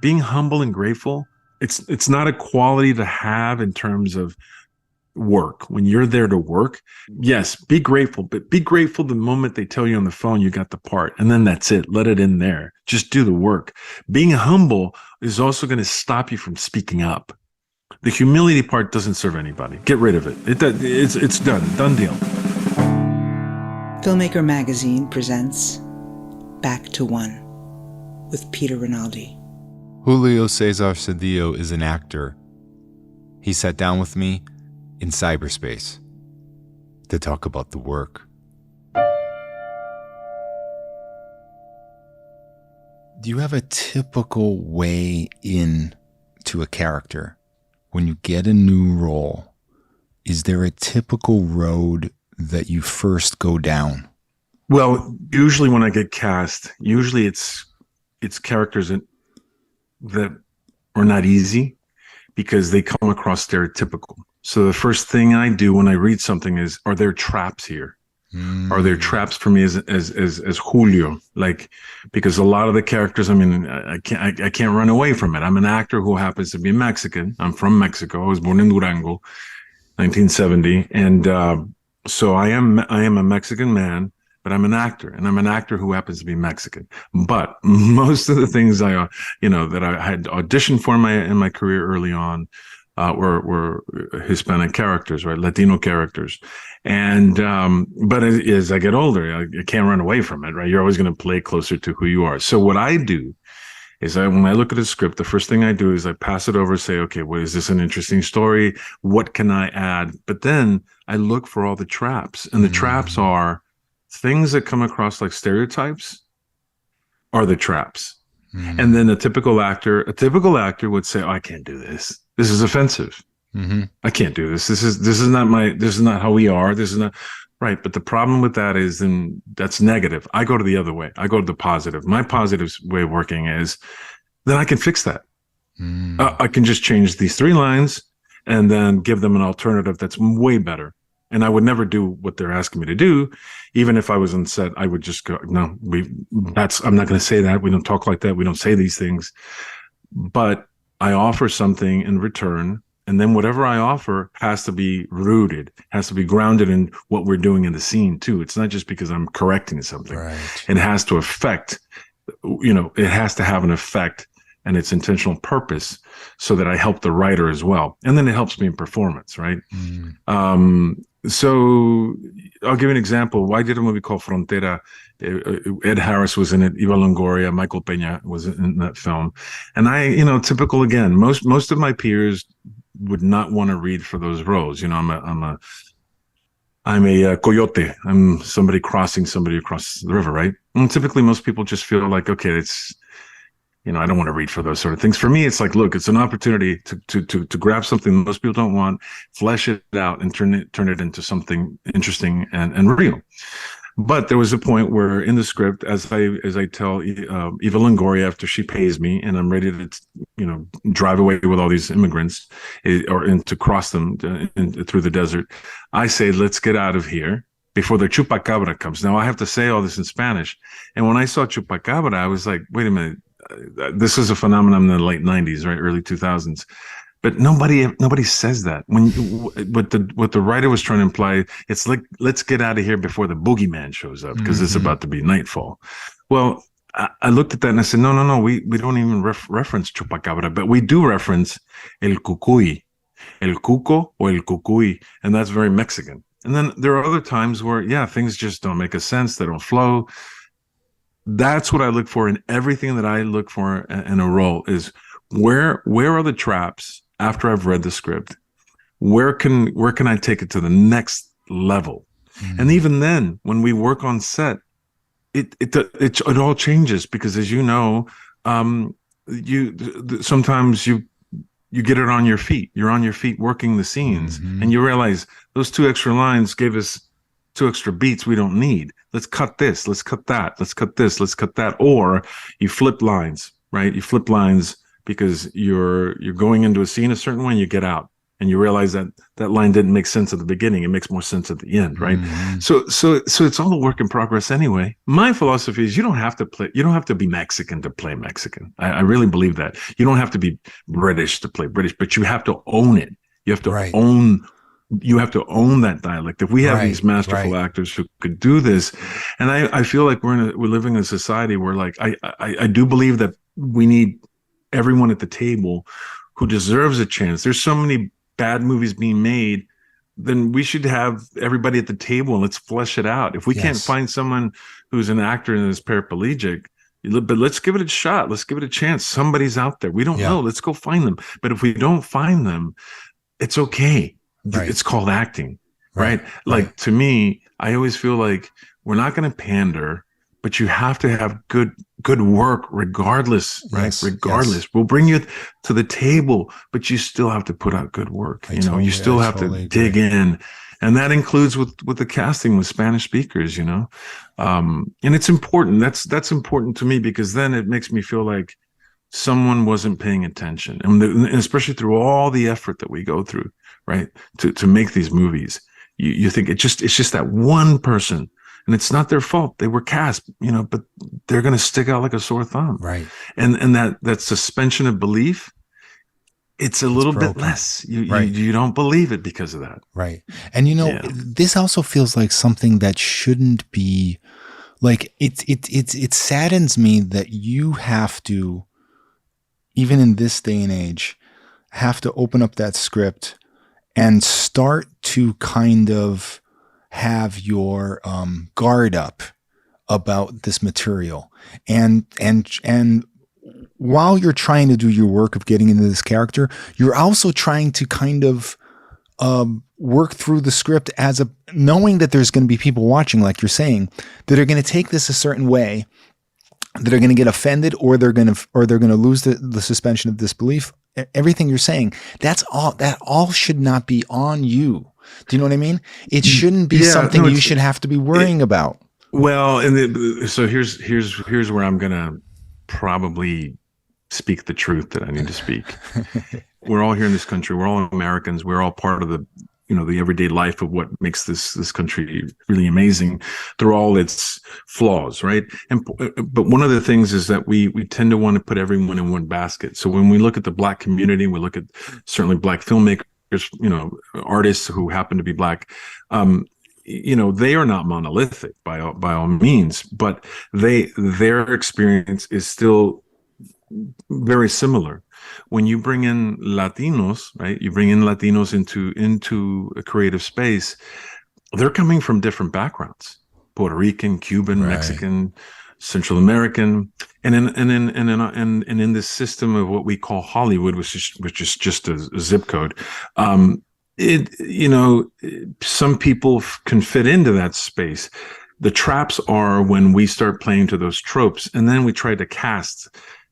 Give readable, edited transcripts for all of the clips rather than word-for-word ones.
being humble and grateful, it's not a quality to have in terms of work. When you're there to work, yes, be grateful, but be grateful the moment they tell you on the phone you got the part, and then that's it. Let it in there. Just do the work. Being humble is also going to stop you from speaking up. The humility part doesn't serve anybody. Get rid of it. It's done deal. Filmmaker Magazine presents Back to One with Peter Rinaldi. Julio César Cedillo is an actor. He sat down with me in cyberspace to talk about the work. Do you have a typical way in to a character? When you get a new role, is there a typical road that you first go down? Well, usually when I get cast, usually it's characters that are not easy because they come across stereotypical. So the first thing I do when I read something is, are there traps here? Are there traps for me as Julio? Like, because a lot of the characters, I mean, I can't run away from it. I'm an actor who happens to be Mexican. I'm from Mexico. I was born in Durango, 1970, and so I am a Mexican man, but I'm an actor, and I'm an actor who happens to be Mexican. But most of the things that I had auditioned for in my career early on were Hispanic characters, right? Latino characters. And, but as I get older, I can't run away from it, right? You're always going to play closer to who you are. So what I do is when I look at a script, the first thing I do is I pass it over, say, okay, what is this an interesting story? What can I add? But then I look for all the traps, and the traps are things that come across like stereotypes are the traps. And then a typical actor would say, oh, I can't do this. This is offensive. I can't do this. This is not how we are. This is not right. But the problem with that is then that's negative. I go to the other way. I go to the positive. My positive way of working is then I can fix that. I can just change these 3 lines and then give them an alternative that's way better. And I would never do what they're asking me to do. Even if I was on set, I would just go, no, I'm not going to say that. We don't talk like that. We don't say these things. But I offer something in return. And then whatever I offer has to be rooted, has to be grounded in what we're doing in the scene too. It's not just because I'm correcting something. Right. It has to affect, it has to have an effect and its intentional purpose so that I help the writer as well. And then it helps me in performance, right? So I'll give you an example. I did a movie called Frontera. Ed Harris was in it. Eva Longoria, Michael Peña was in that film. And typical again, most of my peers would not want to read for those roles. I'm a coyote. I'm somebody crossing somebody across the river, right? And typically most people just feel like, okay, it's, I don't want to read for those sort of things. For me, it's like, look, it's an opportunity to grab something most people don't want, flesh it out, and turn it into something interesting and real. But there was a point where in the script, as I tell Eva Longoria after she pays me and I'm ready to, drive away with all these immigrants and to cross them through the desert, I say, let's get out of here before the Chupacabra comes. Now I have to say all this in Spanish. And when I saw Chupacabra, I was like, wait a minute. This is a phenomenon in the late 90s, right? Early 2000s. But nobody says that. What the writer was trying to imply, it's like, let's get out of here before the boogeyman shows up because it's about to be nightfall. Well, I looked at that and I said, no, we don't even reference Chupacabra, but we do reference el cucuy, el cuco or el cucuy, and that's very Mexican. And then there are other times where, things just don't make a sense. They don't flow. That's what I look for in everything that I look for in a role is where are the traps after I've read the script? Where can I take it to the next level? And even then, when we work on set, it all changes because, as you know, sometimes you get it on your feet. You're on your feet working the scenes, and you realize those 2 extra lines gave us 2 extra beats we don't need. Let's cut this. Let's cut that. Let's cut this. Let's cut that. Or you flip lines, right? You flip lines because you're going into a scene a certain way and you get out and you realize that that line didn't make sense at the beginning. It makes more sense at the end, right? So it's all a work in progress anyway. My philosophy is you don't have to be Mexican to play Mexican. I really believe that. You don't have to be British to play British, but you have to own it. You have to own that dialect. If we have these masterful actors who could do this, and I feel like we're living in a society where, like, I do believe that we need everyone at the table who deserves a chance. There's so many bad movies being made, then we should have everybody at the table and let's flesh it out. If we can't find someone who's an actor and is paraplegic, but let's give it a shot. Let's give it a chance. Somebody's out there. We don't know. Let's go find them. But if we don't find them, it's okay. It's called acting, right? Like, to me, I always feel like we're not going to pander, but you have to have good work regardless, right? Regardless. We'll bring you to the table, but you still have to put out good work. You still have to dig in. And that includes with the casting with Spanish speakers, and it's important. That's important to me, because then it makes me feel like someone wasn't paying attention. And especially through all the effort that we go through, right? To make these movies, you think it's just that one person. And it's not their fault. They were cast, but they're going to stick out like a sore thumb. Right. And that suspension of belief, it's a little bit less. You don't believe it because of that. Right. And, this also feels like something that shouldn't be, like, it saddens me that you have to, even in this day and age, have to open up that script and start to kind of have your guard up about this material, and while you're trying to do your work of getting into this character, you're also trying to kind of work through the script knowing that there's going to be people watching, like you're saying, that are going to take this a certain way, that are going to get offended, or they're going to lose the suspension of disbelief. Everything you're saying, that all should not be on you. Do you know what I mean? It shouldn't be something you should have to be worrying about. Well, so here's where I'm gonna probably speak the truth that I need to speak. We're all here in this country. We're all Americans. We're all part of the everyday life of what makes this country really amazing through all its flaws, right? But one of the things is that we tend to want to put everyone in one basket. So when we look at the Black community, we look at certainly Black filmmakers, artists who happen to be Black, they are not monolithic by all means, but their experience is still very similar. When you bring in Latinos, right? You bring in Latinos into a creative space, they're coming from different backgrounds: Puerto Rican, Cuban, Mexican, Central American, and in this system of what we call Hollywood, which is just a zip code. Some people can fit into that space. The traps are when we start playing to those tropes, and then we try to cast.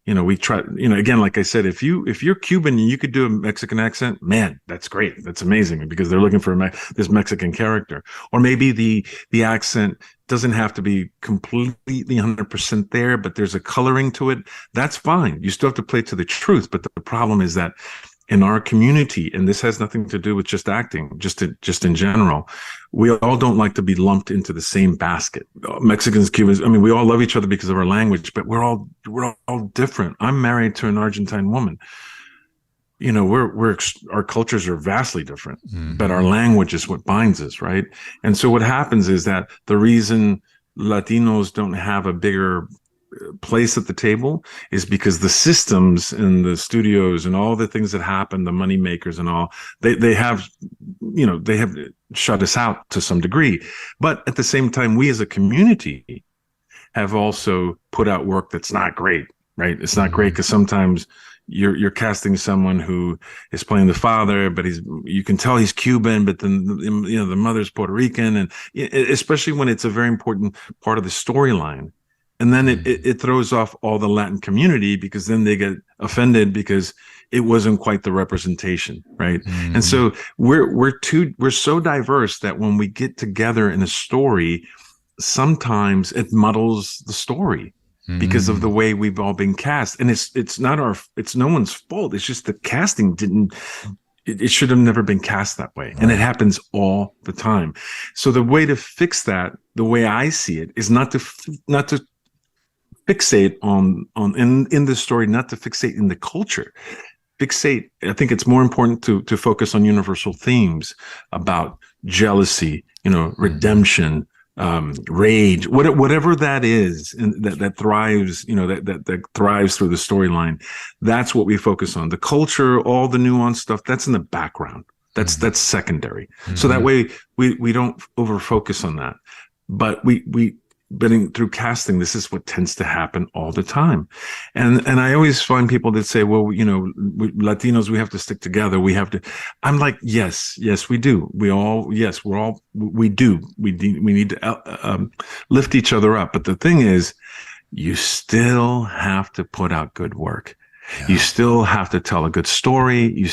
We try, again, like I said, if you're Cuban and you could do a Mexican accent, man, that's great. That's amazing, because they're looking for this Mexican character. Or maybe the accent doesn't have to be completely 100% there, but there's a coloring to it. That's fine. You still have to play to the truth. But the problem is that in our community, and this has nothing to do with just acting, just in general, we all don't like to be lumped into the same basket. Mexicans, Cubans, we all love each other because of our language, but we're all different. I'm married to an Argentine woman. Our cultures are vastly different, but our language is what binds us, right? And so what happens is that the reason Latinos don't have a bigger place at the table is because the systems and the studios and all the things that happen, the money makers and all, they have shut us out to some degree. But at the same time, we as a community have also put out work that's not great, right? It's not great because sometimes you're casting someone who is playing the father, but you can tell he's Cuban, but then the mother's Puerto Rican, and especially when it's a very important part of the storyline. And then it throws off all the Latin community, because then they get offended because it wasn't quite the representation, right? And so we're so diverse that when we get together in a story, sometimes it muddles the story because of the way we've all been cast. And it's no one's fault. It's just the casting it should have never been cast that way. And it happens all the time. So the way to fix that, the way I see it, is not to fixate on in the story, not to fixate in the culture. Fixate, I think it's more important to focus on universal themes about jealousy, redemption, rage, whatever that is, and that thrives, that thrives through the storyline. That's what we focus on. The culture, all the nuanced stuff, that's in the background. That's secondary. So that way we don't over focus on that. But through casting, this is what tends to happen all the time. And I always find people that say, well, Latinos, we have to stick together. I'm like, yes, we do. We do. We need to lift each other up. But the thing is, you still have to put out good work. Yeah. You still have to tell a good story.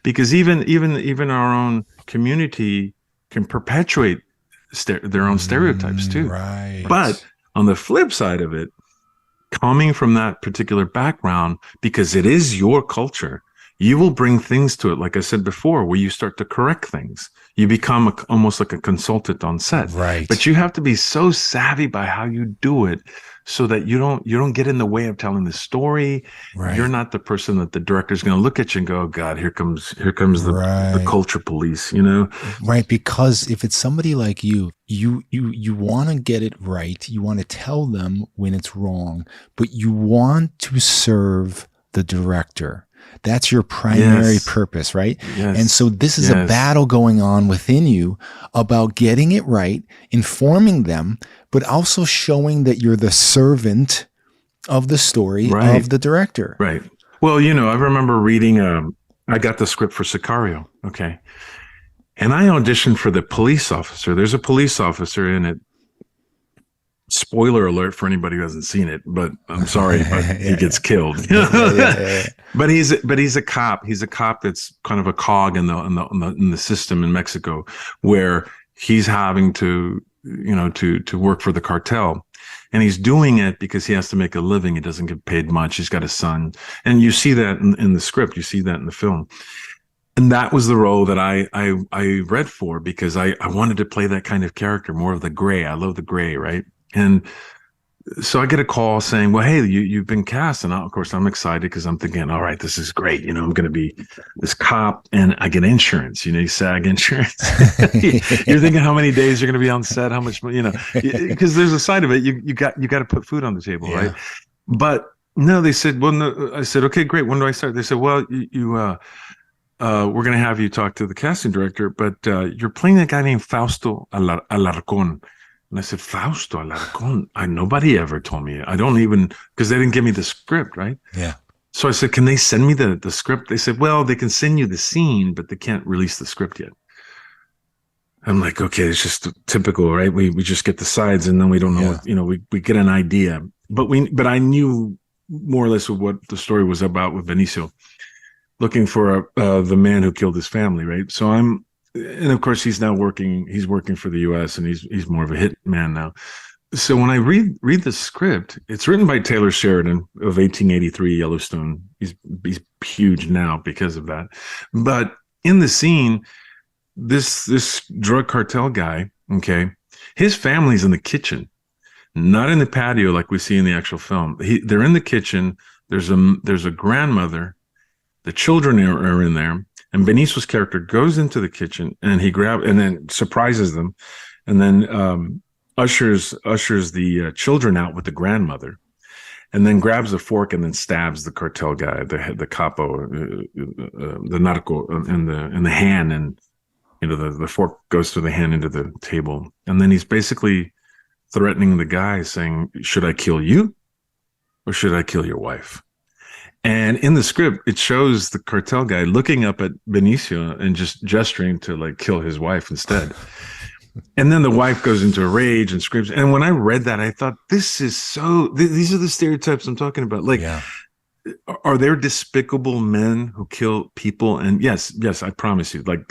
Because even our own community can perpetuate their own stereotypes too. Right. But on the flip side of it, coming from that particular background, because it is your culture, you will bring things to it, like I said before, where you start to correct things. You become almost like a consultant on set. Right. But you have to be so savvy by how you do it so that you don't get in the way of telling the story. Right. You're not the person that the director's going to look at you and go, oh God, here comes the culture police, Right. Because if it's somebody like you want to get it right. You want to tell them when it's wrong, but you want to serve the director. That's your primary purpose, right? Yes. And so this is a battle going on within you about getting it right, informing them, but also showing that you're the servant of the story of the director. Right. Well, I remember reading, I got the script for Sicario. Okay. And I auditioned for the police officer. There's a police officer in it. Spoiler alert for anybody who hasn't seen it, but I'm sorry, but he gets killed. But he's a cop. He's a cop that's kind of a cog in the system in Mexico, where he's having to work for the cartel, and he's doing it because he has to make a living. He doesn't get paid much. He's got a son, and you see that in the script. You see that in the film. And that was the role that I read for, because I wanted to play that kind of character, more of the gray. I love the gray, right? And so I get a call saying, well, hey, you've been cast. And of course I'm excited because I'm thinking, all right, this is great. I'm going to be this cop and I get insurance, SAG insurance. You're thinking how many days you're going to be on set, how much, because there's a side of it. You got to put food on the table, right? But no, they said, well, no. I said, okay, great. When do I start? They said, well, we're going to have you talk to the casting director, but you're playing a guy named Fausto Alarcón. And I said, Fausto Alarcón? Nobody ever told me. I don't even, because they didn't give me the script, right? Yeah. So I said, can they send me the script? They said, well, they can send you the scene, but they can't release the script yet. I'm like, okay, it's just typical, right? We just get the sides and then we don't know what, we get an idea. But I knew more or less of what the story was about with Benicio, looking for the man who killed his family, right? So and of course he's working for the US, and he's more of a hit man now. So when I read the script, it's written by Taylor Sheridan of 1883 Yellowstone. He's huge now because of that. But in the scene, this drug cartel guy, okay, his family's in the kitchen, not in the patio like we see in the actual film. They're in the kitchen. There's a grandmother. The children are in there. And Benicio's character goes into the kitchen and and then surprises them, and then ushers the children out with the grandmother, and then grabs a fork and then stabs the cartel guy, the capo, the narco, in the hand, and the fork goes through the hand into the table, and then he's basically threatening the guy, saying, "Should I kill you, or should I kill your wife?" And in the script, it shows the cartel guy looking up at Benicio and just gesturing to kill his wife instead. And then the wife goes into a rage and screams. And when I read that, I thought, these are the stereotypes I'm talking about. Are there despicable men who kill people? And yes, I promise you, like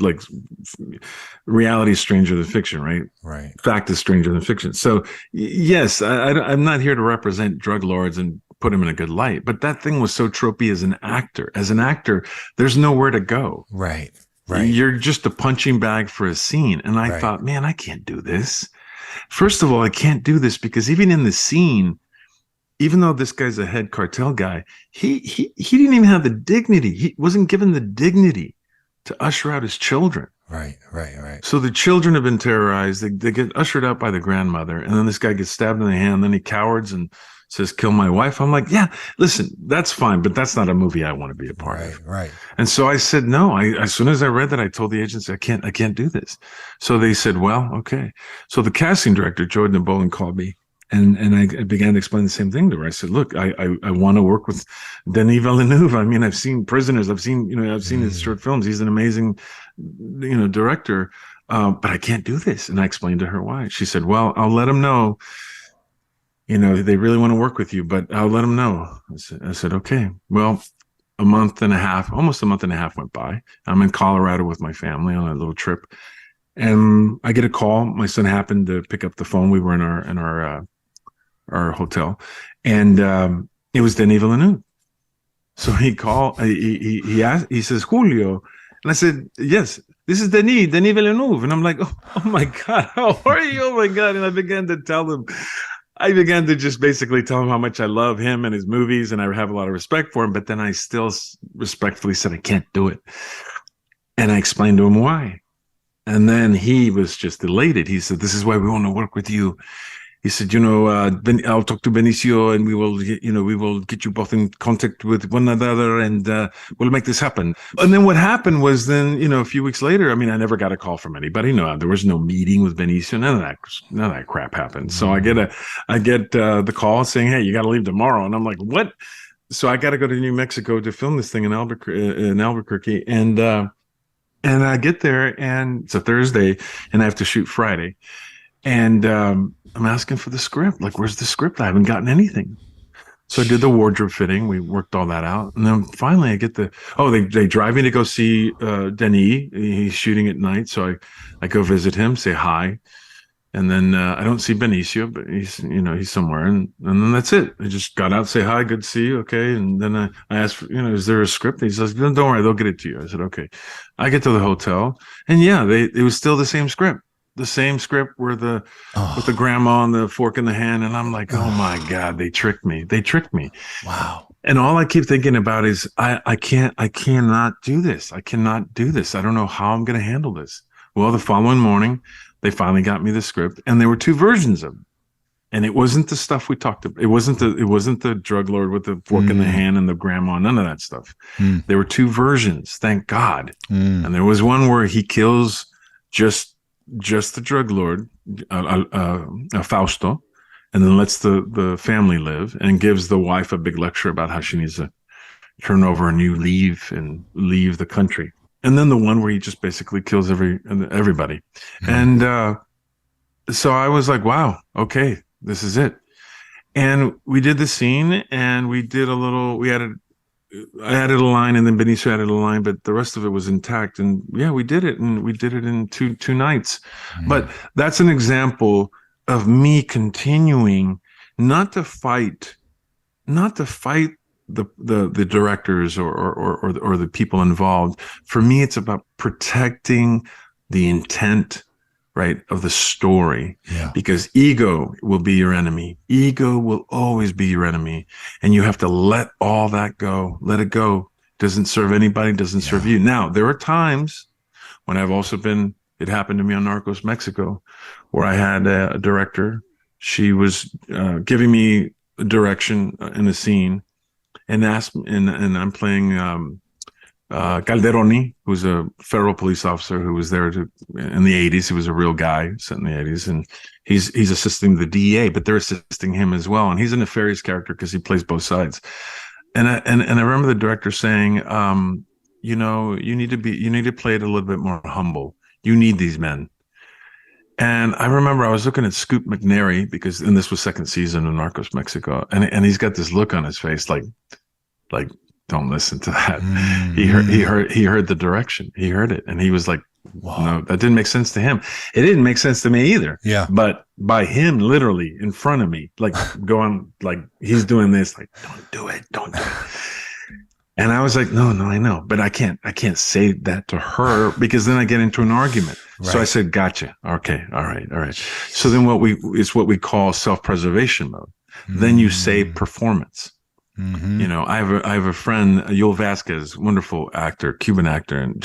reality is stranger than fiction, right? Right. Fact is stranger than fiction. So yes, I'm not here to represent drug lords and put him in a good light, but that thing was so tropey as an actor. As an actor, there's nowhere to go. Right. Right. You're just a punching bag for a scene. And I Right. thought, man, I can't do this. First of all, I can't do this because even in the scene, even though this guy's a head cartel guy, he didn't even have the dignity. He wasn't given the dignity to usher out his children. Right. So the children have been terrorized. They get ushered out by the grandmother, and then this guy gets stabbed in the hand. Then he cowards and says, "Kill my wife." I'm like, yeah, listen, that's fine, but that's not a movie I want to be a part of. Right. And so I said, no. As soon as I read that, I told the agency, I can't do this. So they said, well, okay. So the casting director, Jordan Bolin, called me. And I began to explain the same thing to her. I said, look, I want to work with Denis Villeneuve. I mean, I've seen Prisoners. I've seen his short films. He's an amazing, director. But I can't do this. And I explained to her why. She said, well, I'll let him know, they really want to work with you, but I'll let him know. I said, okay. Well, almost a month and a half went by. I'm in Colorado with my family on a little trip. And I get a call. My son happened to pick up the phone. We were in our hotel, and it was Denis Villeneuve. So he called. He asked. He says, Julio, and I said, yes, this is Denis Villeneuve. And I'm like, oh my God, how are you? Oh my God! And I began to tell him. I began to just basically tell him how much I love him and his movies, and I have a lot of respect for him. But then I still respectfully said I can't do it, and I explained to him why. And then he was just elated. He said, "This is why we want to work with you." He said, I'll talk to Benicio, and we will get you both in contact with one another, and we'll make this happen. And then what happened was a few weeks later, I mean, I never got a call from anybody. There was no meeting with Benicio. None of that crap happened. So I get the call saying, hey, you got to leave tomorrow. And I'm like, what? So I got to go to New Mexico to film this thing in Albuquerque. And I get there, and it's a Thursday, and I have to shoot Friday. And I'm asking for the script. Like, where's the script? I haven't gotten anything. So I did the wardrobe fitting. We worked all that out. And then finally I get they drive me to go see Denis. He's shooting at night. So I go visit him, say hi. And then I don't see Benicio, but he's somewhere. And then that's it. I just got out, say hi, good to see you. Okay. And then I asked, is there a script? He says, don't worry, they'll get it to you. I said, okay. I get to the hotel, and it was still the same script. The same script with the grandma and the fork in the hand. And I'm like, oh my God, they tricked me. Wow. And all I keep thinking about is I cannot do this. I cannot do this. I don't know how I'm going to handle this. Well, the following morning, they finally got me the script, and there were two versions of it. And it wasn't the stuff we talked about. It wasn't the drug lord with the fork in the hand and the grandma, none of that stuff. There were two versions, thank God. And there was one where he kills just the drug lord, Fausto, and then lets the family live, and gives the wife a big lecture about how she needs to turn over a new leaf and leave the country. And then the one where he just basically kills everybody. And so I was like, wow, okay, this is it. And we did the scene, and we did I added a line, and then Benicio added a line, but the rest of it was intact. And yeah, we did it, and we did it in two nights. But that's an example of me continuing not to fight the directors or the people involved. For me, it's about protecting the intent, right, of the story. Yeah. Because ego will be your enemy. Ego will always be your enemy. And you have to let all that go. Let it go. Doesn't serve anybody, doesn't serve you. Now, there are times when it happened to me on Narcos Mexico, where I had a director. She was giving me a direction in a scene, and I'm playing Calderoni, who's a federal police officer who was there in the 80s. He was a real guy set in the 80s, and he's assisting the DEA, but they're assisting him as well. And he's a nefarious character because he plays both sides. And I remember the director saying, you need to play it a little bit more humble. You need these men. And I remember I was looking at Scoop McNairy, and this was second season of Narcos Mexico, and he's got this look on his face like don't listen to that. He heard the direction. He heard it, and he was like, wow. No, that didn't make sense to him. It didn't make sense to me either. Yeah. But by him literally in front of me, like going, like he's doing this, like, don't do it. And I was like, no, I know, but I can't say that to her because then I get into an argument. Right. So I said, gotcha. Okay. All right. So then what we call self-preservation mode. Then you say performance. Mm-hmm. You know, I have a friend, Joel Vasquez, wonderful actor, Cuban actor, and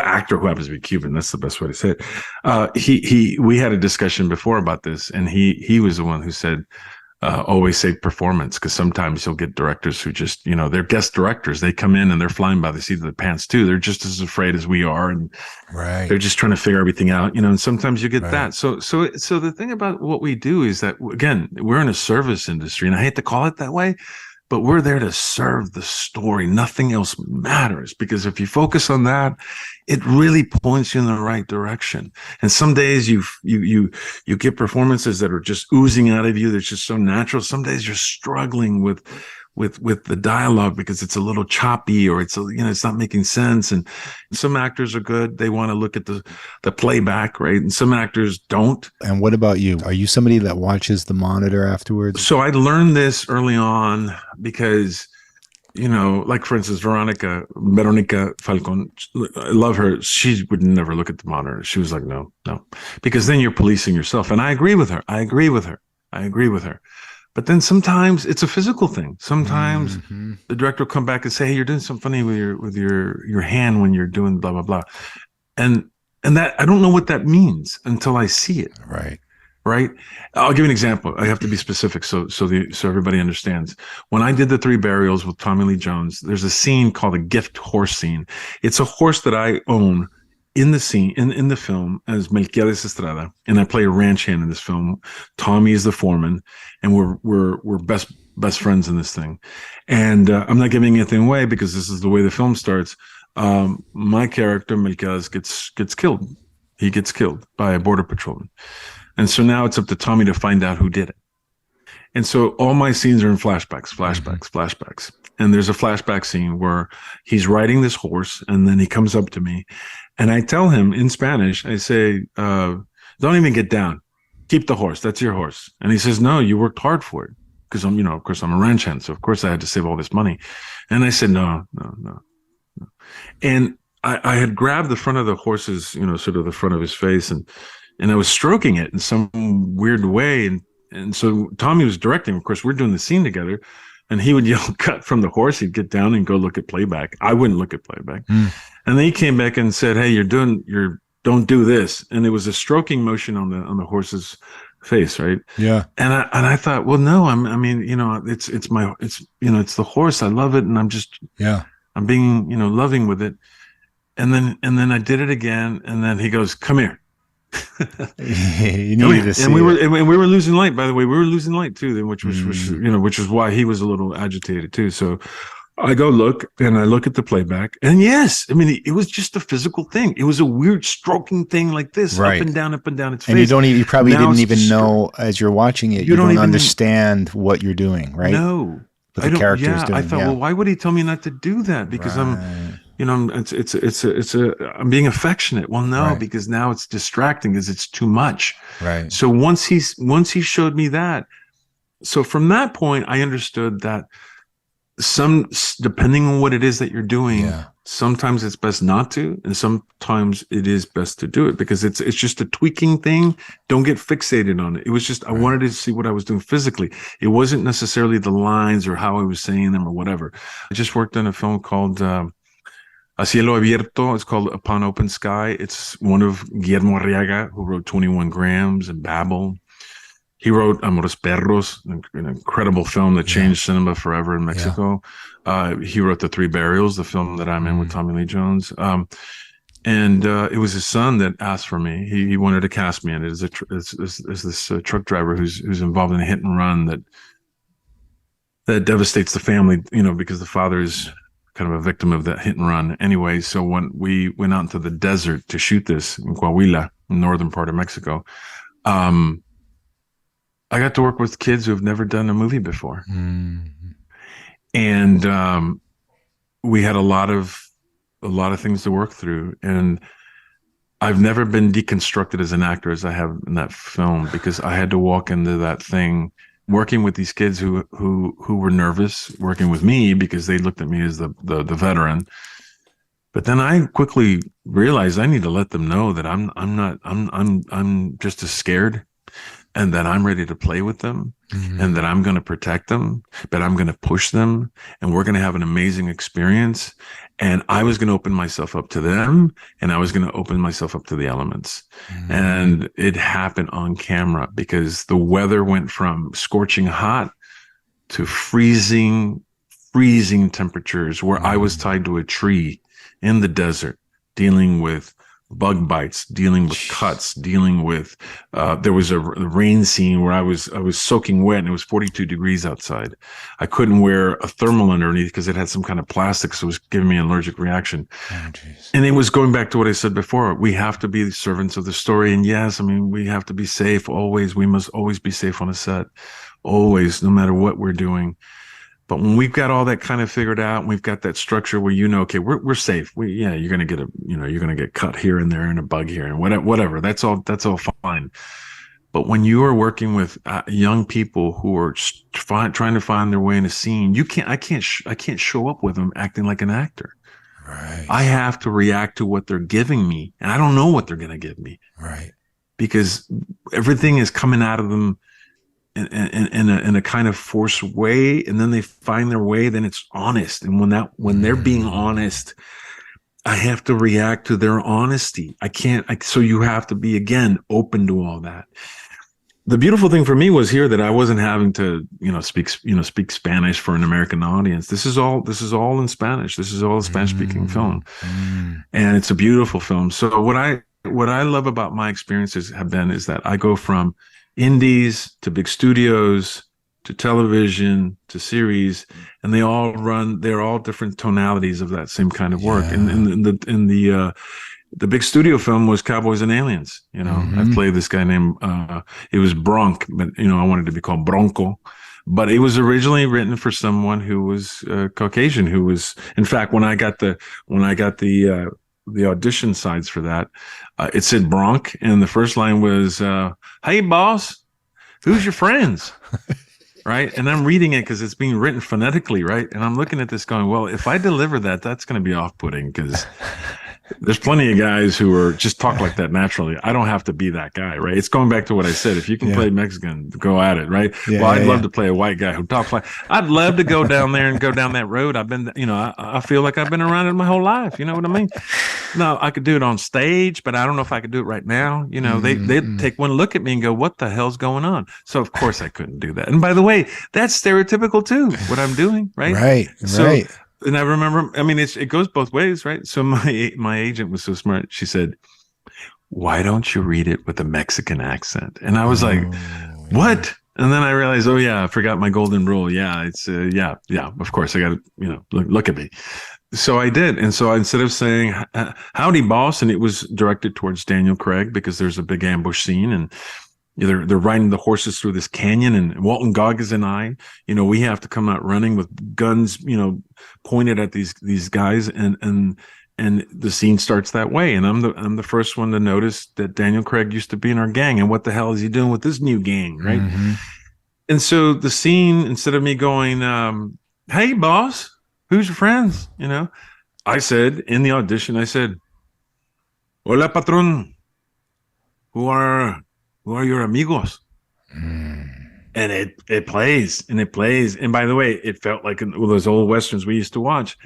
actor who happens to be Cuban. That's the best way to say it. We had a discussion before about this, and he was the one who said, always say performance, because sometimes you'll get directors who just, you know, they're guest directors. They come in and they're flying by the seat of their pants too. They're just as afraid as we are, and they're just trying to figure everything out, you know. And sometimes you get that. So the thing about what we do is that, again, we're in a service industry, and I hate to call it that way, but we're there to serve the story. Nothing else matters, because if you focus on that, it really points you in the right direction. And some days you get performances that are just oozing out of you. That's just so natural. Some days you're struggling with the dialogue because it's a little choppy, or it's not making sense. And some actors are good. They want to look at the playback, right? And some actors don't. And what about you? Are you somebody that watches the monitor afterwards? So I learned this early on because, you know, like for instance, Veronica Falcon, I love her. She would never look at the monitor. She was like, no, because then you're policing yourself. And I agree with her. But then sometimes it's a physical thing. Sometimes the director will come back and say, hey, you're doing something funny with your hand when you're doing blah, blah, blah. And that, I don't know what that means until I see it. Right. I'll give you an example. I have to be specific so everybody understands. When I did the 3 burials with Tommy Lee Jones, there's a scene called a gift horse scene. It's a horse that I own in the scene, in the film, as Melquiades Estrada, and I play a ranch hand in this film. Tommy is the foreman, and we're best friends in this thing. And I'm not giving anything away because this is the way the film starts. My character Melquiades gets killed. He gets killed by a border patrolman, and so now it's up to Tommy to find out who did it. And so all my scenes are in flashbacks. And there's a flashback scene where he's riding this horse, and then he comes up to me, and I tell him in Spanish, I say, don't even get down. Keep the horse. That's your horse. And he says, no, you worked hard for it. Because of course I'm a ranch hand. So of course I had to save all this money. And I said, no. And I had grabbed the front of the horse's, sort of the front of his face, and I was stroking it in some weird way. And so Tommy was directing. Of course, we're doing the scene together. And he would yell, cut from the horse. He'd get down and go look at playback. I wouldn't look at playback. And then he came back and said, hey, don't do this. And it was a stroking motion on the horse's face. Right. Yeah. And I thought, well, no, it's the horse. I love it. And I'm being, loving with it. And then I did it again. And then he goes, come here. You needed to see and we were losing light, by the way. We were losing light too, which is why he was a little agitated too. So I go look at the playback, and yes, it was just a physical thing. It was a weird stroking thing like this, right. Up and down its face. And you probably didn't even know as you're watching it. You don't understand what you're doing, right? No, what the character's doing. I thought, well, why would he tell me not to do that? Because I'm being affectionate. Well, no, right. Because now it's distracting because it's too much. Right. So once he showed me that, so from that point, I understood that depending on what it is that you're doing, sometimes it's best not to, and sometimes it is best to do it because it's just a tweaking thing. Don't get fixated on it. It was just, I wanted to see what I was doing physically. It wasn't necessarily the lines or how I was saying them or whatever. I just worked on a film called, A Cielo Abierto. It's called Upon Open Sky. It's one of Guillermo Arriaga, who wrote 21 Grams and Babel. He wrote Amores Perros, an incredible film that changed cinema forever in Mexico. Yeah. He wrote The 3 Burials, the film that I'm in with Tommy Lee Jones. And it was his son that asked for me. He wanted to cast me in it as this truck driver who's involved in a hit and run that devastates the family, because the father is kind of a victim of that hit and run. Anyway, so when we went out into the desert to shoot this in Coahuila, northern part of Mexico, I got to work with kids who have never done a movie before. And we had a lot of things to work through. And I've never been deconstructed as an actor as I have in that film, because I had to walk into that thing working with these kids who were nervous working with me because they looked at me as the veteran. But then I quickly realized I need to let them know that I'm just as scared, and that I'm ready to play with them, and that I'm going to protect them, but I'm going to push them, and we're going to have an amazing experience. And I was going to open myself up to them, and I was going to open myself up to the elements. And it happened on camera because the weather went from scorching hot to freezing temperatures where I was tied to a tree in the desert, dealing with bug bites, dealing with cuts, dealing with there was a rain scene where I was soaking wet and it was 42 degrees outside. I couldn't wear a thermal underneath because it had some kind of plastic, so it was giving me an allergic reaction. Oh, and it was going back to what I said before. We have to be the servants of the story. And yes, I mean, we have to be safe always. We must always be safe on a set, always, no matter what we're doing. But when we've got all that kind of figured out, and we've got that structure where, okay, we're safe. You're going to get you're going to get cut here and there and a bug here and whatever. That's all fine. But when you are working with young people who are trying to find their way in a scene, I can't show up with them acting like an actor. Right. I have to react to what they're giving me, and I don't know what they're going to give me. Right. Because everything is coming out of them in a kind of forced way, and then they find their way, then it's honest. And when they're being honest, I have to react to their honesty. So you have to be, again, open to all that. The beautiful thing for me was here that I wasn't having to, speak Spanish for an American audience. This is all in Spanish. This is all a Spanish speaking film. And it's a beautiful film. So what I love about my experiences is that I go from indies to big studios to television to series, and they're all different tonalities of that same kind of work. And the big studio film was Cowboys and Aliens. I played this guy named it was Bronk, but I wanted to be called Bronco. But it was originally written for someone who was Caucasian, who was, in fact, when I got the audition sides for that, it said Bronk, and the first line was, "Hey boss, who's your friends?" Right? And I'm reading it because it's being written phonetically, right? And I'm looking at this going, well, if I deliver that, that's going to be off-putting because there's plenty of guys who are just talk like that naturally. I don't have to be that guy, right? It's going back to what I said. If you can play Mexican, go at it, right? I'd love to play a white guy who talks like, I'd love to go down there and go down that road. I've been, I feel like I've been around it my whole life. You know what I mean? No, I could do it on stage, but I don't know if I could do it right now. They'd take one look at me and go, what the hell's going on? So of course I couldn't do that. And by the way, that's stereotypical too, what I'm doing, right? Right. And I remember, it goes both ways, right? So my agent was so smart. She said, why don't you read it with a Mexican accent? And I was like, what? And then I realized, I forgot my golden rule. Yeah, it's, of course I got to, look at me. So I did. And so instead of saying, howdy, boss, and it was directed towards Daniel Craig because there's a big ambush scene, and they're riding the horses through this canyon, and Walton Goggins and I, we have to come out running with guns, pointed at these guys, and the scene starts that way. And I'm the first one to notice that Daniel Craig used to be in our gang, and what the hell is he doing with this new gang, right? And so the scene, instead of me going, hey boss, who's your friends? I said in the audition, I said, hola patron, who are your amigos? And it plays. And by the way, it felt like those old Westerns we used to watch.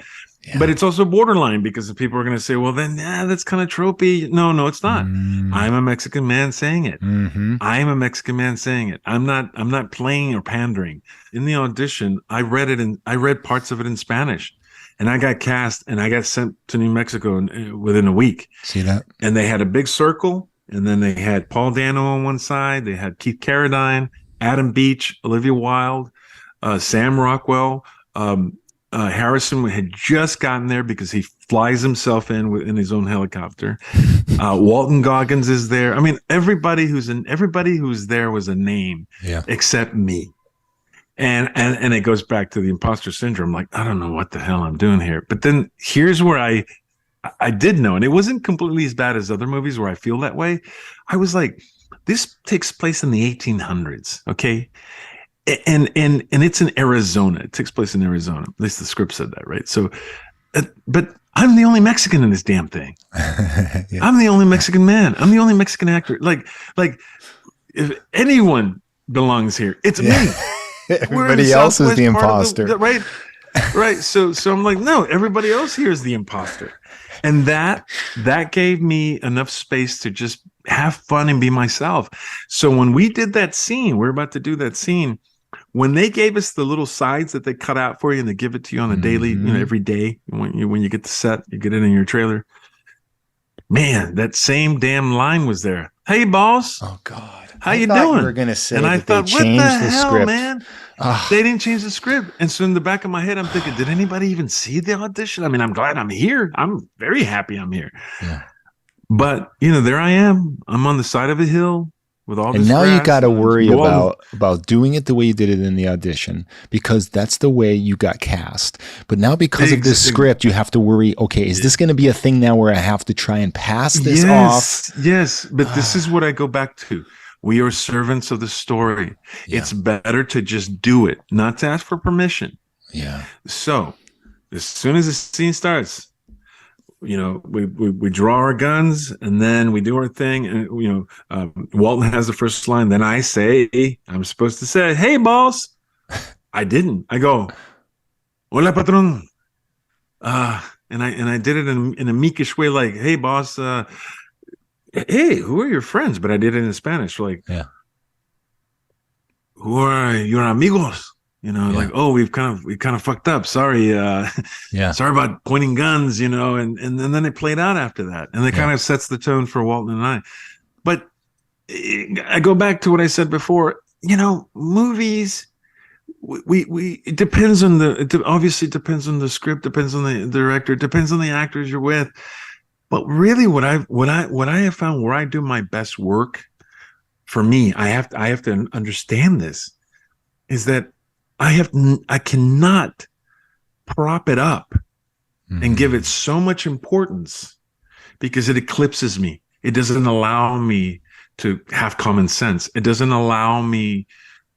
Yeah. But it's also borderline because people are going to say, well, then, that's kind of tropey. No, it's not. I'm a Mexican man saying it. I'm a Mexican man saying it. I'm not playing or pandering. In the audition, I read parts of it in Spanish. And I got cast and I got sent to New Mexico within a week. See that? And they had a big circle. And then they had Paul Dano on one side. They had Keith Carradine, Adam Beach, Olivia Wilde, Sam Rockwell. Harrison had just gotten there because he flies himself in his own helicopter. Walton Goggins is there. I mean, everybody who's there was a name, except me. And it goes back to the imposter syndrome. Like, I don't know what the hell I'm doing here. But then here's where I did know, and it wasn't completely as bad as other movies where I feel that way. I was like, this takes place in the 1800s, okay? and it's in Arizona. It takes place in Arizona. At least the script said that, right? So, but I'm the only Mexican in this damn thing. Yeah. I'm the only Mexican man. I'm the only Mexican actor. Like if anyone belongs here, it's me. Everybody else is the imposter, right? Right. So I'm like, no, everybody else here is the imposter, and that gave me enough space to just have fun and be myself. So when we did that scene, we're about to do that scene. When they gave us the little sides that they cut out for you and they give it to you on a daily, every day when you get the set, you get it in your trailer. Man, that same damn line was there. Hey, boss. Oh God. How you doing? You were gonna say, and I thought, what the hell, script. Man? They didn't change the script. And so in the back of my head, I'm thinking, did anybody even see the audition? I mean, I'm glad I'm here. I'm very happy I'm here. Yeah. But there I am. I'm on the side of a hill with all this. And now you got to worry about doing it the way you did it in the audition, because that's the way you got cast. But now because of this script, you have to worry, okay, is this going to be a thing now where I have to try and pass this off? Yes, but this is what I go back to. We are servants of the story. Yeah. It's better to just do it, not to ask for permission. Yeah. So as soon as the scene starts, we draw our guns and then we do our thing. And, Walton has the first line. Then I say, I'm supposed to say, hey, boss. I didn't. I go, hola, patron. And I did it in a meekish way, like, hey, boss, hey, who are your friends? But I did it in Spanish, like, yeah. Who are your amigos? Like, oh, we kind of fucked up. Sorry. Sorry about pointing guns, and then it played out after that. And it kind of sets the tone for Walton and I. But I go back to what I said before, movies, it depends on obviously depends on the script, depends on the director, depends on the actors you're with. But really what I have found where I do my best work, for me, I have to understand this, is that I cannot prop it up and give it so much importance, because it eclipses me. It doesn't allow me to have common sense. It doesn't allow me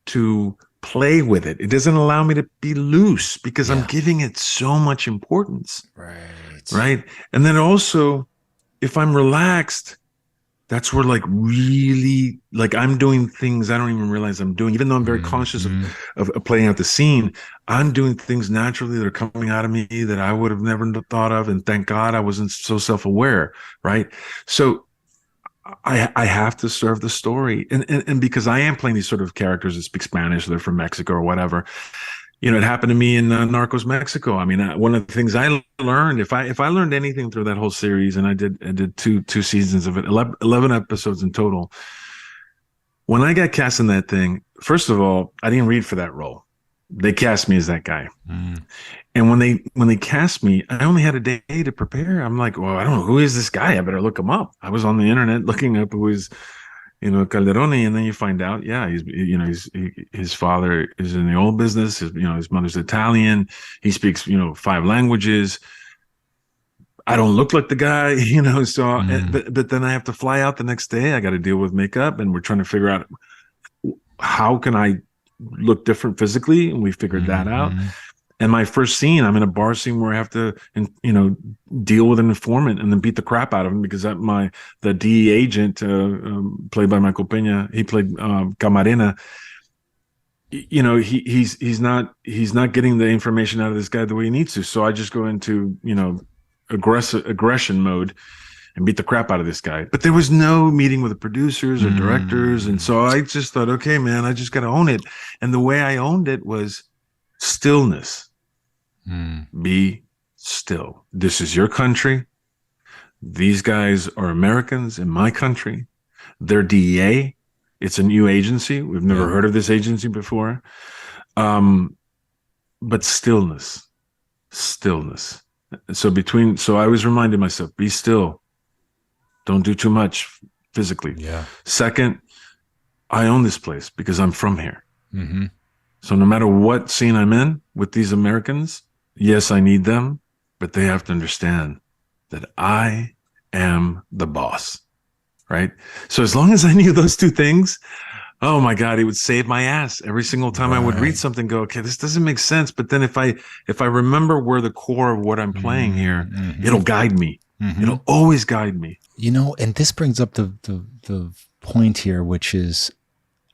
to play with it. It doesn't allow me to be loose, because I'm giving it so much importance. Right. And then also, if I'm relaxed, that's where really I'm doing things I don't even realize I'm doing, even though I'm very conscious of playing out the scene. I'm doing things naturally that are coming out of me that I would have never thought of. And thank God I wasn't so self-aware. Right. So I have to serve the story. And because I am playing these sort of characters that speak Spanish, they're from Mexico or whatever. It happened to me in Narcos Mexico. I mean, one of the things I learned, if I learned anything through that whole series, and I did two seasons of it, 11 episodes in total. When I got cast in that thing, first of all, I didn't read for that role. They cast me as that guy. And when they cast me, I only had a day to prepare. I'm like, well, I don't know, who is this guy? I better look him up. I was on the internet looking up who is Calderoni, and then you find out, his father is in the oil business. His mother's Italian. He speaks, 5 languages. I don't look like the guy, so, but then I have to fly out the next day. I got to deal with makeup, and we're trying to figure out how can I look different physically. And we figured that out. And my first scene, I'm in a bar scene where I have to, deal with an informant and then beat the crap out of him, because the DE agent, played by Michael Pena, he played Camarena. He's not getting the information out of this guy the way he needs to. So I just go into, aggression mode and beat the crap out of this guy. But there was no meeting with the producers or directors. And so I just thought, okay, man, I just got to own it. And the way I owned it was stillness. Be still. This is your country. These guys are Americans in my country. They're DEA. It's a new agency. We've never heard of this agency before. But stillness. So I was reminding myself, be still. Don't do too much physically. Yeah. Second, I own this place because I'm from here. So no matter what scene I'm in with these Americans, yes, I need them, but they have to understand that I am the boss, right? So as long as I knew those two things, Oh my God, it would save my ass every single time I would read something, go, okay, this doesn't make sense. But then if I remember where the core of what I'm playing here, it'll guide me. It'll always guide me. You know, and this brings up the point here, which is,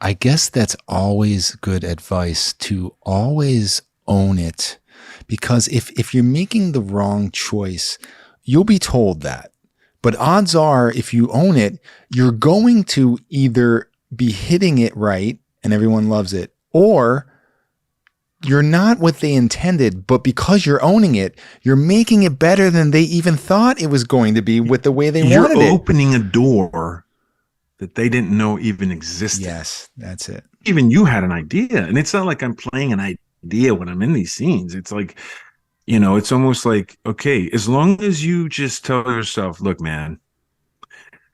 I guess that's always good advice, to always own it. Because if you're making the wrong choice, you'll be told that. But odds are, if you own it, you're going to either be hitting it right and everyone loves it, or you're not what they intended, but because you're owning it, you're making it better than they even thought it was going to be with the way they wanted it. You're opening a door that they didn't know even existed. Yes, that's it. Even you had an idea. And it's not like I'm playing an idea when I'm in these scenes. It's like, it's almost like, okay, as long as you just tell yourself, look, man,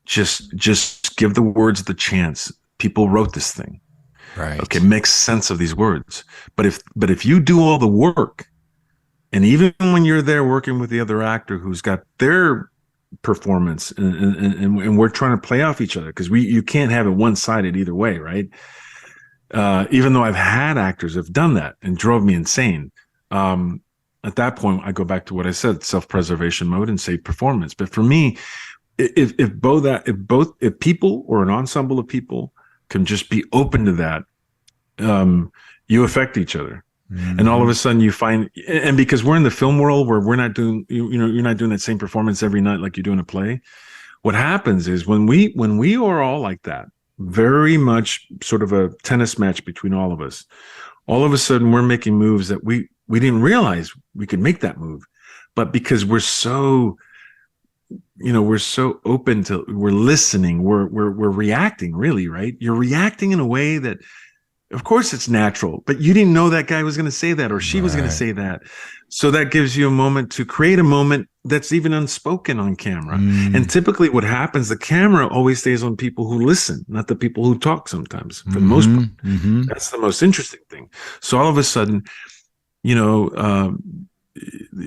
just give the words the chance. People wrote this thing. Right. Okay, make sense of these words. But if you do all the work, and even when you're there working with the other actor who's got their performance, and we're trying to play off each other, because you can't have it one-sided either way, right? Even though I've had actors have done that and drove me insane. At that point, I go back to what I said: self-preservation mode and save performance. But for me, if people or an ensemble of people can just be open to that, you affect each other. And all of a sudden you find, and because we're in the film world where we're not doing, you're not doing that same performance every night like you do in a play. What happens is when we are all like that, very much sort of a tennis match between all of us, all of a sudden we're making moves that we didn't realize we could make that move. But because we're so open to, we're listening, we're reacting, really, right? You're reacting in a way that, of course, it's natural, but you didn't know that guy was going to say that or she was going to say that. So that gives you a moment to create a moment that's even unspoken on camera. And typically what happens, the camera always stays on people who listen, not the people who talk sometimes, for the most part. That's the most interesting thing. So all of a sudden,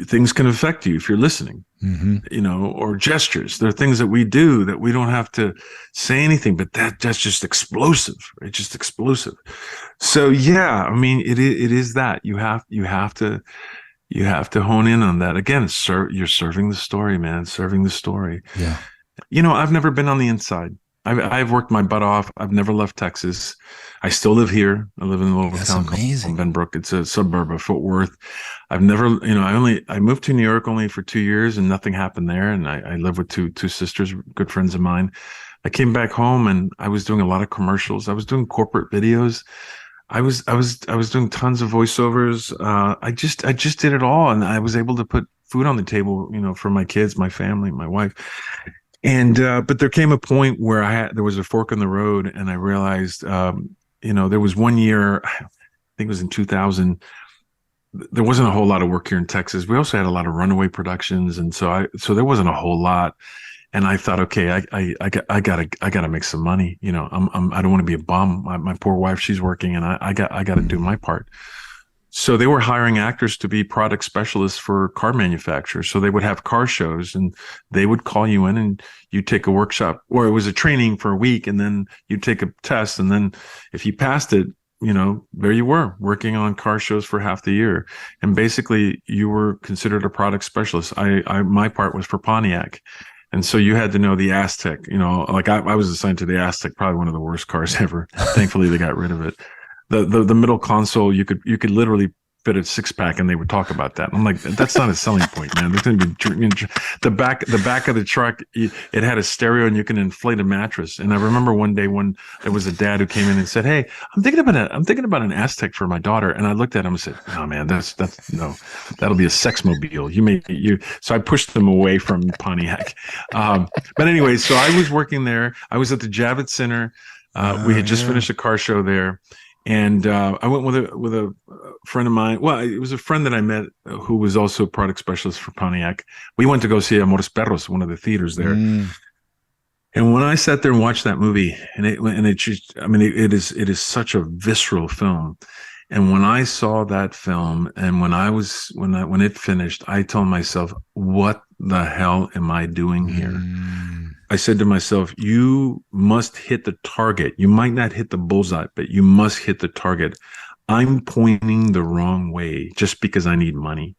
things can affect you if you're listening, or gestures. There are things that we do that we don't have to say anything, but that's just explosive, right? Just explosive. So yeah, I mean, it is that you have to hone in on that. Again, you're serving the story, man, serving the story. Yeah. I've never been on the inside. I've worked my butt off. I've never left Texas. I still live here. I live in a little town called Benbrook. It's a suburb of Fort Worth. I've never, I moved to New York only for 2 years and nothing happened there. And I live with two sisters, good friends of mine. I came back home and I was doing a lot of commercials. I was doing corporate videos. I was doing tons of voiceovers. I just did it all. And I was able to put food on the table, for my kids, my family, my wife. And, but there came a point where there was a fork in the road and I realized, there was one year, I think it was in 2000, there wasn't a whole lot of work here in Texas. We also had a lot of runaway productions. And so there wasn't a whole lot. And I thought, okay, I gotta make some money. I don't want to be a bum. My poor wife, she's working and I gotta do my part. So they were hiring actors to be product specialists for car manufacturers. So they would have car shows and they would call you in and you take a workshop, or it was a training for a week, and then you take a test. And then if you passed it, there you were working on car shows for half the year. And basically you were considered a product specialist. My part was for Pontiac. And so you had to know the Aztec, like I was assigned to the Aztec, probably one of the worst cars ever. Thankfully they got rid of it. The middle console, you could literally fit a 6-pack and they would talk about that. I'm like, that's not a selling point, man. There's going to be the back of the truck. It had a stereo and you can inflate a mattress. And I remember one day when there was a dad who came in and said, "Hey, I'm thinking about an Aztec for my daughter." And I looked at him and said, "No, man, no, that'll be a sex mobile. So I pushed them away from Pontiac. But anyway, so I was working there. I was at the Javits Center. We had just finished a car show there. And I went with a friend of mine. Well, it was a friend that I met who was also a product specialist for Pontiac. We went to go see Amores Perros, one of the theaters there. And when I sat there and watched that movie, it is such a visceral film. And when I saw that film, and when it finished, I told myself, "What the hell am I doing here?" I said to myself, you must hit the target. You might not hit the bullseye, but you must hit the target. I'm pointing the wrong way just because I need money.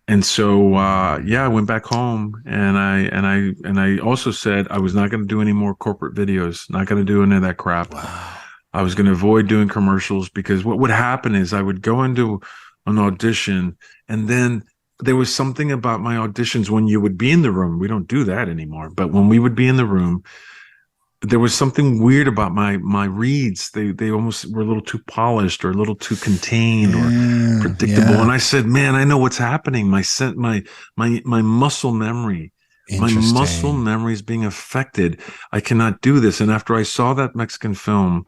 And so, I went back home, and I also said I was not going to do any more corporate videos, not going to do any of that crap. Wow. I was going to avoid doing commercials, because what would happen is I would go into an audition, and then there was something about my auditions when you would be in the room. We don't do that anymore, but when we would be in the room, there was something weird about my reads. They almost were a little too polished, or a little too contained, or predictable. Yeah. And I said, man, I know what's happening. My muscle memory. My muscle memory is being affected. I cannot do this. And after I saw that Mexican film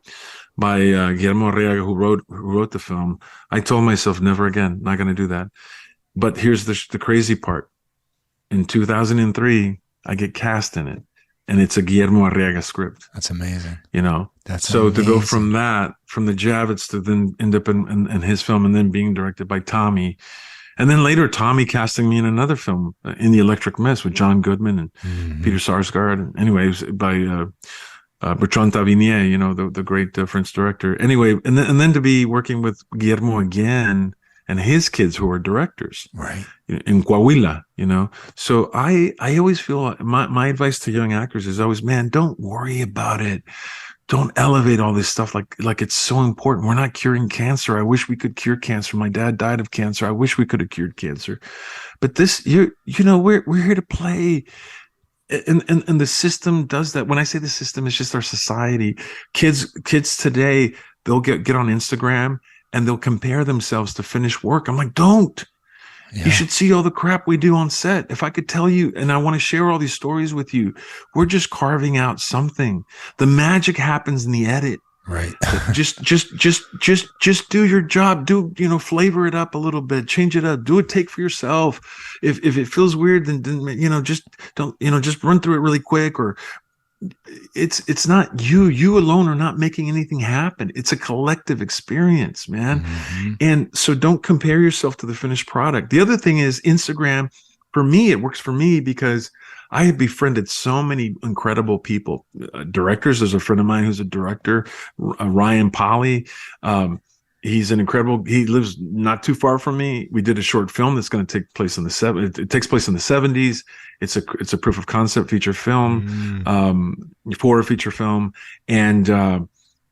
by Guillermo Arriaga, who wrote the film, I told myself, never again, not going to do that. But here's the crazy part. In 2003, I get cast in it, and it's a Guillermo Arriaga script. That's amazing. That's so amazing. To go from the Javits, to then end up in his film, and then being directed by Tommy. And then later, Tommy casting me in another film, In the Electric Mist, with John Goodman and Peter Sarsgaard. And anyways, by Bertrand Tavernier, the great French director. Anyway, and then to be working with Guillermo again, and his kids who are directors, right, in Coahuila. So I always feel my advice to young actors is always, man, don't worry about it. Don't elevate all this stuff like it's so important. We're not curing cancer. I wish we could cure cancer. My dad died of cancer. I wish we could have cured cancer. But this, we're here to play. And the system does that. When I say the system, it's just our society. Kids today, they'll get on Instagram, and they'll compare themselves to finished work. I'm like, don't. Yeah. You should see all the crap we do on set. If I could tell you, and I want to share all these stories with you, we're just carving out something. The magic happens in the edit. Right. just do your job. Flavor it up a little bit, change it up, do a take for yourself. If it feels weird, then just don't, just run through it really quick. Or it's not you alone are not making anything happen. It's a collective experience, man. Mm-hmm. And so don't compare yourself to the finished product. The other thing is Instagram. For me, it works for me because I have befriended so many incredible people, directors. There's a friend of mine who's a director, Ryan Polly. He's an incredible. He lives not too far from me. We did a short film that's going to take place in the It takes place in the 70s. It's a proof of concept feature film, for a feature film, and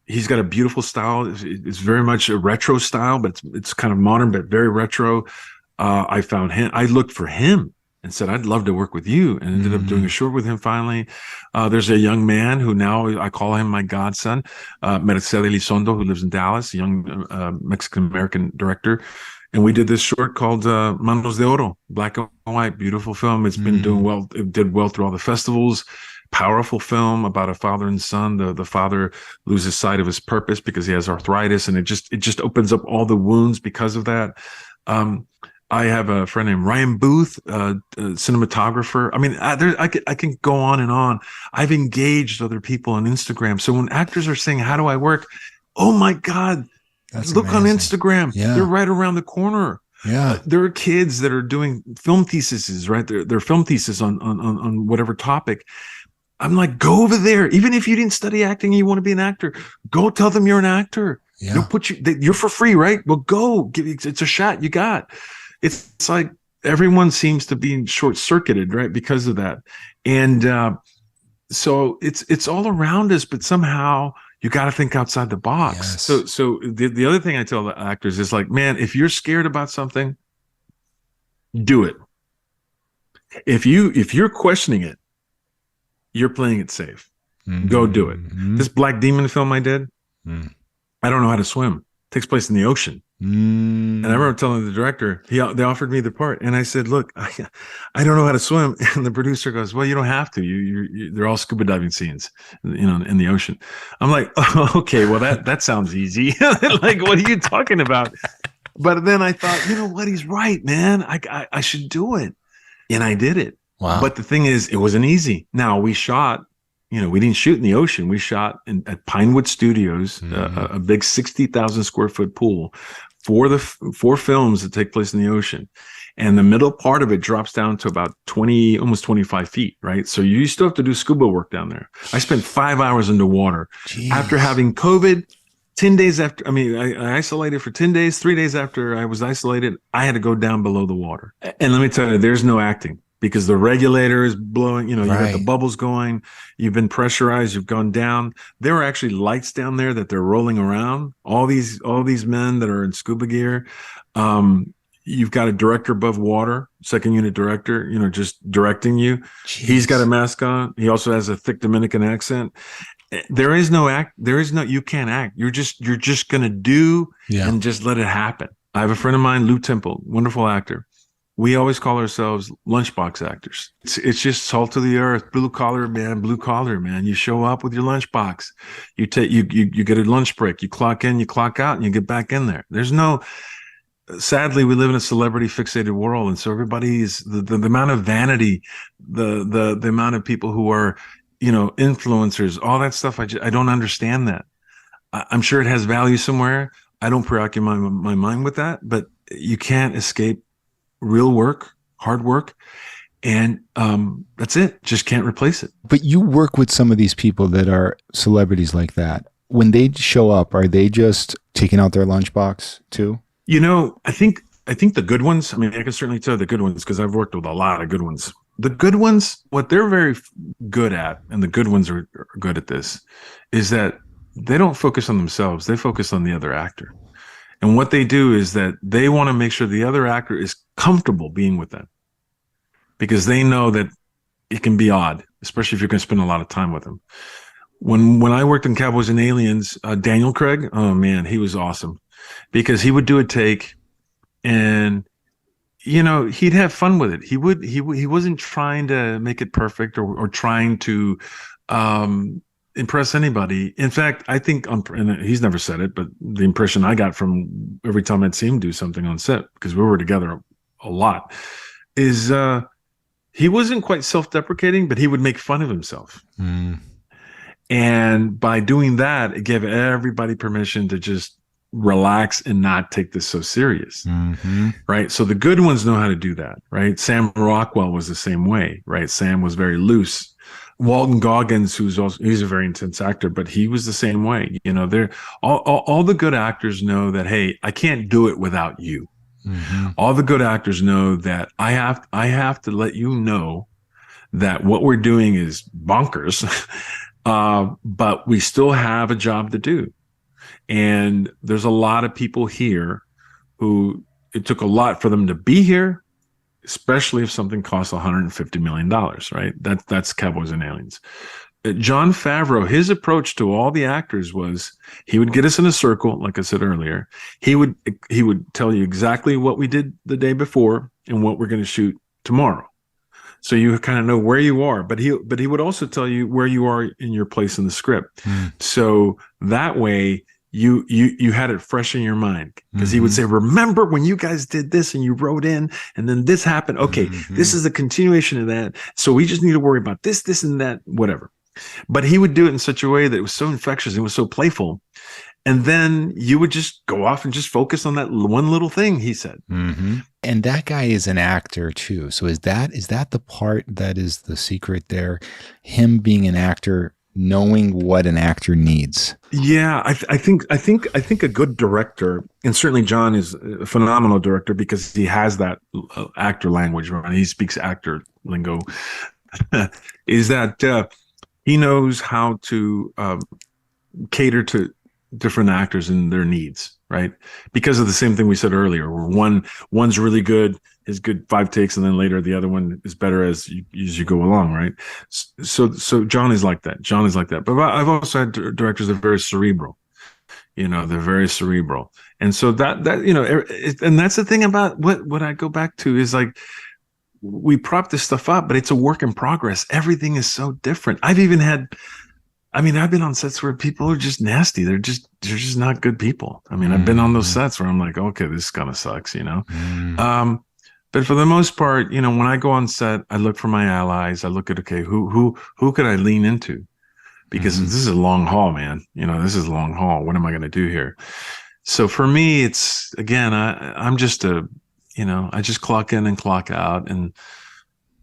he's got a beautiful style. It's very much a retro style, but it's kind of modern, but very retro. I found him. I looked for him and said, I'd love to work with you, and ended up doing a short with him finally. There's a young man who now I call him my godson, Melquiades, who lives in Dallas, a young Mexican-American director. And we did this short called Manos de Oro, black and white, beautiful film. It's been doing well. It did well through all the festivals. Powerful film about a father and son. The father loses sight of his purpose because he has arthritis, and it just opens up all the wounds because of that. I have a friend named Ryan Booth, cinematographer. I mean, I can go on and on. I've engaged other people on Instagram. So when actors are saying, how do I work? Oh my God, look amazing. On Instagram. Yeah. They're right around the corner. Yeah. There are kids that are doing film theses, right? They're film thesis on whatever topic. I'm like, go over there. Even if you didn't study acting and you want to be an actor, go tell them you're an actor. Yeah. They'll put you're for free, right? Well, go. It's a shot you got. It's like everyone seems to be short-circuited, right, because of that. And so it's all around us, but somehow you got to think outside the box. Yes. So the other thing I tell the actors is like, man, if you're scared about something, do it. If you're questioning it, you're playing it safe. Mm-hmm. Go do it. Mm-hmm. This Black Demon film I did, I don't know how to swim. It takes place in the ocean. And I remember telling the director, they offered me the part, and I said, "Look, I don't know how to swim." And the producer goes, "Well, you don't have to. They're all scuba diving scenes, in the ocean." I'm like, oh, "Okay, well that sounds easy. Like, what are you talking about?" But then I thought, you know what? He's right, man. I should do it, and I did it. Wow. But the thing is, it wasn't easy. Now we shot. We didn't shoot in the ocean. We shot at Pinewood Studios, a big 60,000 square foot pool for films that take place in the ocean. and the middle part of it drops down to about 20, almost 25 feet, right? So you still have to do scuba work down there. I spent 5 hours underwater. Jeez. After having COVID. 10 days after, I isolated for 10 days, 3 days after I was isolated, I had to go down below the water. And let me tell you, there's no acting because the regulator is blowing, you got the bubbles going, you've been pressurized, you've gone down. There are actually lights down there that they're rolling around. All these men that are in scuba gear. You've got a director above water, second unit director, just directing you. Jeez. He's got a mask on. He also has a thick Dominican accent. There is no you can't act. You're just going to do and just let it happen. I have a friend of mine, Lou Temple, wonderful actor. We always call ourselves lunchbox actors. It's just salt of the earth, blue collar, man. You show up with your lunchbox. You get a lunch break. You clock in, you clock out, and you get back in there. Sadly, we live in a celebrity fixated world. And so everybody's the amount of vanity, the amount of people who are, influencers, all that stuff. I don't understand that. I'm sure it has value somewhere. I don't preoccupy my mind with that, but you can't escape real work, hard work. And that's it. Just can't replace it. But you work with some of these people that are celebrities like that. When they show up, are they just taking out their lunchbox too? I think the good ones, I can certainly tell the good ones because I've worked with a lot of good ones. The good ones, what they're very good at, and the good ones are good at this, is that they don't focus on themselves. They focus on the other actor. And what they do is that they want to make sure the other actor is comfortable being with them because they know that it can be odd, especially if you're going to spend a lot of time with them. When I worked in Cowboys and Aliens, Daniel Craig, oh man, he was awesome because he would do a take and he'd have fun with it. He wasn't trying to make it perfect or trying to impress anybody. In fact, I think, and he's never said it, but the impression I got from every time I'd see him do something on set, because we were together a lot, is he wasn't quite self-deprecating, but he would make fun of himself. Mm. And by doing that, it gave everybody permission to just relax and not take this so serious. Mm-hmm. Right. So the good ones know how to do that. Right. Sam Rockwell was the same way. Right. Sam was very loose. Walton Goggins, he's a very intense actor, but he was the same way. They're all the good actors know that, hey, I can't do it without you. Mm-hmm. All the good actors know that I have to let you know that what we're doing is bonkers, but we still have a job to do. And there's a lot of people here who it took a lot for them to be here, especially if something costs $150 million, right? That's Cowboys and Aliens. Jon Favreau, his approach to all the actors was he would get us in a circle, like I said earlier. He would tell you exactly what we did the day before and what we're going to shoot tomorrow. So you kind of know where you are, but he would also tell you where you are in your place in the script. So that way you had it fresh in your mind because he would say, remember when you guys did this and you wrote in and then this happened. Okay. This is a continuation of that. So we just need to worry about this, and that, whatever. But he would do it in such a way that it was so infectious. It was so playful. And then you would just go off and just focus on that one little thing he said. Mm-hmm. And that guy is an actor too. So is that the part that is the secret there? Him being an actor, knowing what an actor needs. Yeah, I think a good director, and certainly John is a phenomenal director because he has that actor language, right? He speaks actor lingo. Is that he knows how to cater to different actors and their needs, right? Because of the same thing we said earlier, where one's really good, is good 5 takes, and then later the other one is better as you go along, right? So John is like that. But I've also had directors that are very cerebral. They're very cerebral, and so that and that's the thing about what I go back to is like we prop this stuff up, but it's a work in progress. Everything is so different. I've been on sets where people are just nasty. They're just not good people. I've been on those sets where I'm like, okay, this kind of sucks, But for the most part, when I go on set, I look for my allies. I look at, okay, who could I lean into? Because this is a long haul, man. This is a long haul. What am I going to do here? So for me, it's, again, I'm just a I just clock in and clock out, and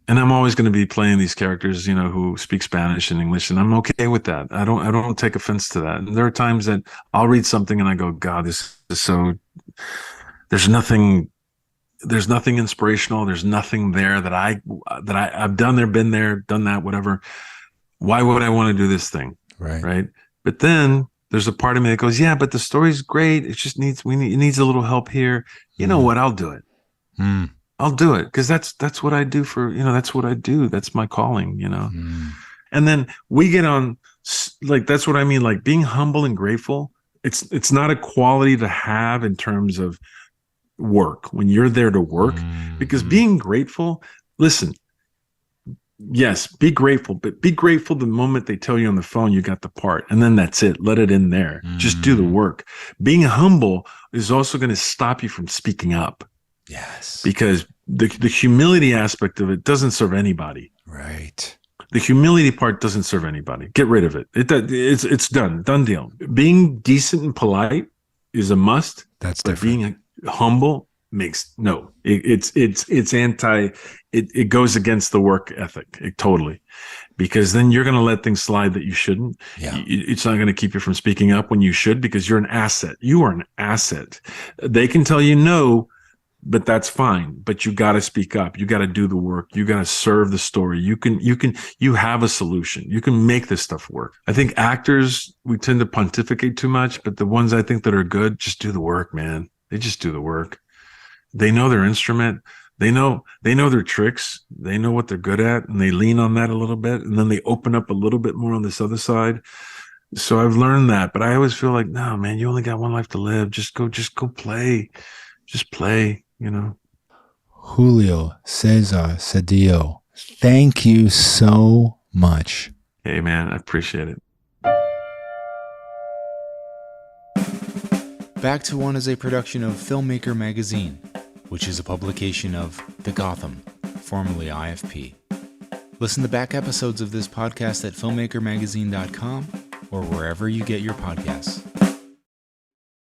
I'm always going to be playing these characters, who speak Spanish and English, and I'm okay with that. I don't take offense to that. And there are times that I'll read something and I go, God, this is so, there's nothing inspirational. There's nothing there that I've done there, been there, done that, whatever. Why would I want to do this thing? Right. Right. But then there's a part of me that goes, yeah, but the story's great. It just needs a little help here. You know what? I'll do it. I'll do it. Cause that's what I do that's what I do. That's my calling, And then we get on, like, that's what I mean. Like, being humble and grateful. It's not a quality to have in terms of work when you're there to work, because being grateful, listen, yes, be grateful, but be grateful the moment they tell you on the phone you got the part, and then that's it. Let it in there. Just do the work. Being humble is also going to stop you from speaking up. Yes. Because the humility aspect of it doesn't serve anybody. Right. The humility part doesn't serve anybody. Get rid of it. It's done deal. Being decent and polite is a must. That's but different. Being humble it goes against the work ethic. Totally. Because then you're going to let things slide that you shouldn't. Yeah. It's not going to keep you from speaking up when you should, because you're an asset. You are an asset. They can tell you no, but that's fine. But you got to speak up. You got to do the work. You got to serve the story. You have a solution. You can make this stuff work. I think actors, we tend to pontificate too much, but the ones I think that are good, just do the work, man. They just do the work. They know their instrument. They know their tricks. They know what they're good at, and they lean on that a little bit, and then they open up a little bit more on this other side. So I've learned that, but I always feel like, no, man, you only got one life to live. Just go play. Just play, Julio César Cedillo, thank you so much. Hey, man, I appreciate it. Back to One is a production of Filmmaker Magazine, which is a publication of The Gotham, formerly IFP. Listen to back episodes of this podcast at filmmakermagazine.com or wherever you get your podcasts.